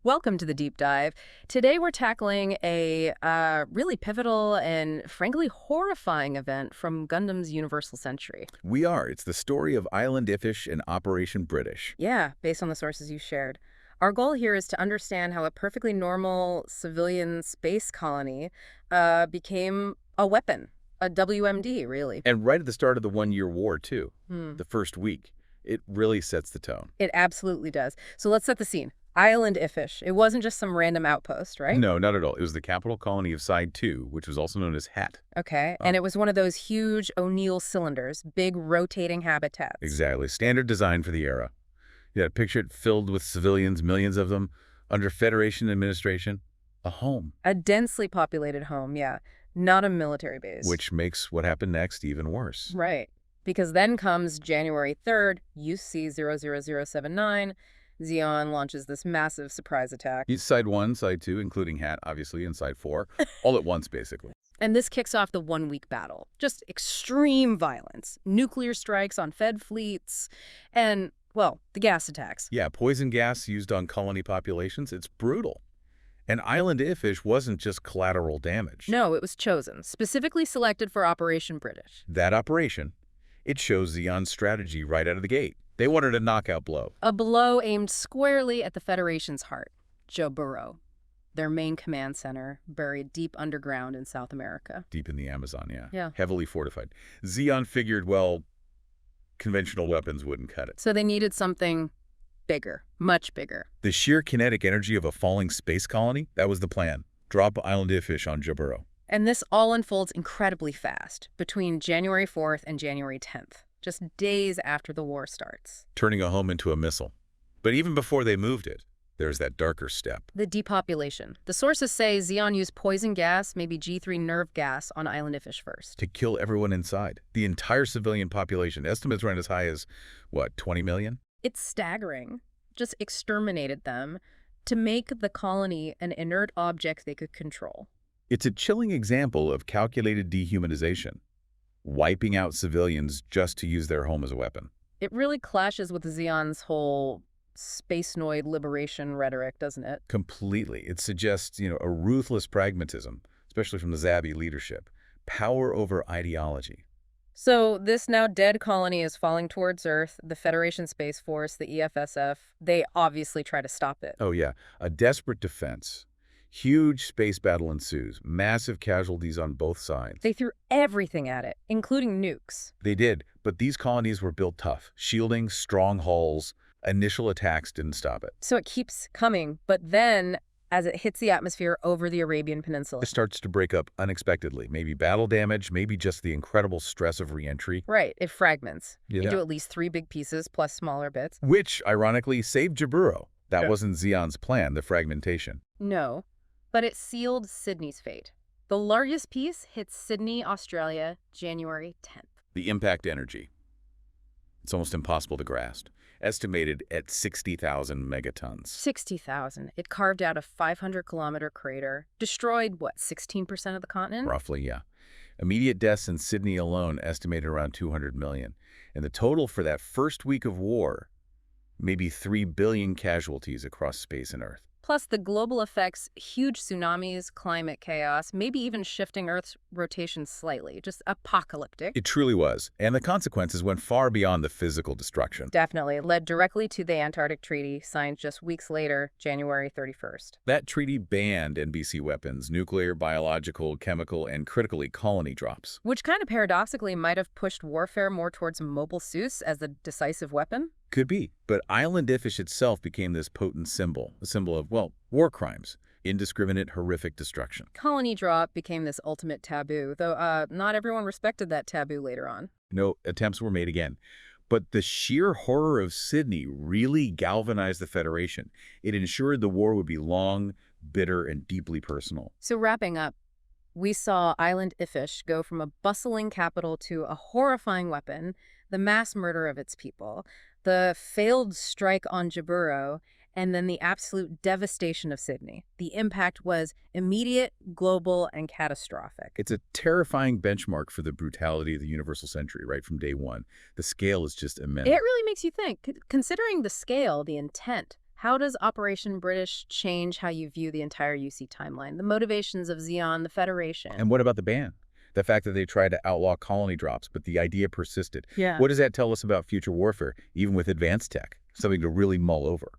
Welcome to the deep dive. Today we're tackling a really pivotal and frankly horrifying event from Gundam's Universal Century. We are. It's the story of Island Iffish and Operation British. Yeah, based on the sources you shared. Our goal here is to understand how a perfectly normal civilian space colony became a weapon, a WMD, really. And right at the start of the one-year war, too, Hmm. the first week, it really sets the tone. It absolutely does. So let's set the scene. Island Iffish. It wasn't just some random outpost, right? No, not at all. It was the capital colony of Side 2, which was also known as Hat. Okay, and it was one of those huge O'Neill cylinders, big rotating habitats. Exactly. Standard design for the era. You had picture it filled with civilians, millions of them, under Federation administration, a home. A densely populated home, yeah, not a military base. Which makes what happened next even worse. Right, because then comes January 3rd, UC 00079. Zeon launches this massive surprise attack. Side 1, Side 2, including Hat, obviously, and Side 4, all at once, basically. And this kicks off the one-week battle. Just extreme violence. Nuclear strikes on Fed fleets, and, well, the gas attacks. Yeah, poison gas used on colony populations, it's brutal. And Island Iffish wasn't just collateral damage. No, it was chosen, specifically selected for Operation British. That operation, it shows Zeon's strategy right out of the gate. They wanted a knockout blow. A blow aimed squarely at the Federation's heart, Joburo, their main command center, buried deep underground in South America. Deep in the Amazon, yeah. Yeah. Heavily fortified. Zeon figured, well, conventional weapons wouldn't cut it. So they needed something bigger, much bigger. The sheer kinetic energy of a falling space colony, that was the plan. Drop Island Iffish on Joburo. And this all unfolds incredibly fast, between January 4th and January 10th, just days after the war starts. Turning a home into a missile. But even before they moved it, there's that darker step. The depopulation. The sources say Zeon used poison gas, maybe G3 nerve gas, on Island Iffish first. To kill everyone inside. The entire civilian population. Estimates run as high as, what, 20 million? It's staggering. Just exterminated them to make the colony an inert object they could control. It's a chilling example of calculated dehumanization. Wiping out civilians just to use their home as a weapon. It really clashes with Zeon's whole space-noid liberation rhetoric, doesn't it? Completely. It suggests, a ruthless pragmatism, especially from the Zabi leadership. Power over ideology. So this now dead colony is falling towards Earth. The Federation Space Force, the EFSF, they obviously try to stop it. Oh yeah, a desperate defense. Huge space battle ensues, massive casualties on both sides. They threw everything at it, including nukes. They did, but these colonies were built tough. Shielding, strong hulls. Initial attacks didn't stop it. So it keeps coming, but then, as it hits the atmosphere over the Arabian Peninsula. It starts to break up unexpectedly. Maybe battle damage, maybe just the incredible stress of re-entry. Right, it fragments Yeah. into at least 3 big pieces, plus smaller bits. Which, ironically, saved Jaburo. That Yeah. wasn't Zeon's plan, the fragmentation. No, but it sealed Sydney's fate. The largest piece hits Sydney, Australia, January 10th. The impact energy. It's almost impossible to grasp. Estimated at 60,000 megatons. 60,000. It carved out a 500-kilometer crater, destroyed, what, 16% of the continent? Roughly, yeah. Immediate deaths in Sydney alone estimated around 200 million. And the total for that first week of war, maybe 3 billion casualties across space and Earth. Plus the global effects, huge tsunamis, climate chaos, maybe even shifting Earth's rotation slightly, just apocalyptic. It truly was. And the consequences went far beyond the physical destruction. Definitely. It led directly to the Antarctic Treaty, signed just weeks later, January 31st. That treaty banned NBC weapons, nuclear, biological, chemical, and critically colony drops. Which kind of paradoxically might have pushed warfare more towards mobile suits as the decisive weapon. Could be, but Island Iffish itself became this potent symbol, a symbol of, well, war crimes, indiscriminate, horrific destruction. Colony drop became this ultimate taboo, though not everyone respected that taboo later on. No attempts were made again. But the sheer horror of Sydney really galvanized the Federation. It ensured the war would be long, bitter, and deeply personal. So wrapping up, we saw Island Iffish go from a bustling capital to a horrifying weapon, the mass murder of its people, the failed strike on Jaburo, and then the absolute devastation of Sydney. The impact was immediate, global, and catastrophic. It's a terrifying benchmark for the brutality of the Universal Century, right from day one. The scale is just immense. It really makes you think, considering the scale, the intent, How does Operation British change how you view the entire UC timeline, the motivations of Zeon, the Federation? And what about the ban? The fact that they tried to outlaw colony drops, but the idea persisted. Yeah. What does that tell us about future warfare, even with advanced tech? Something to really mull over.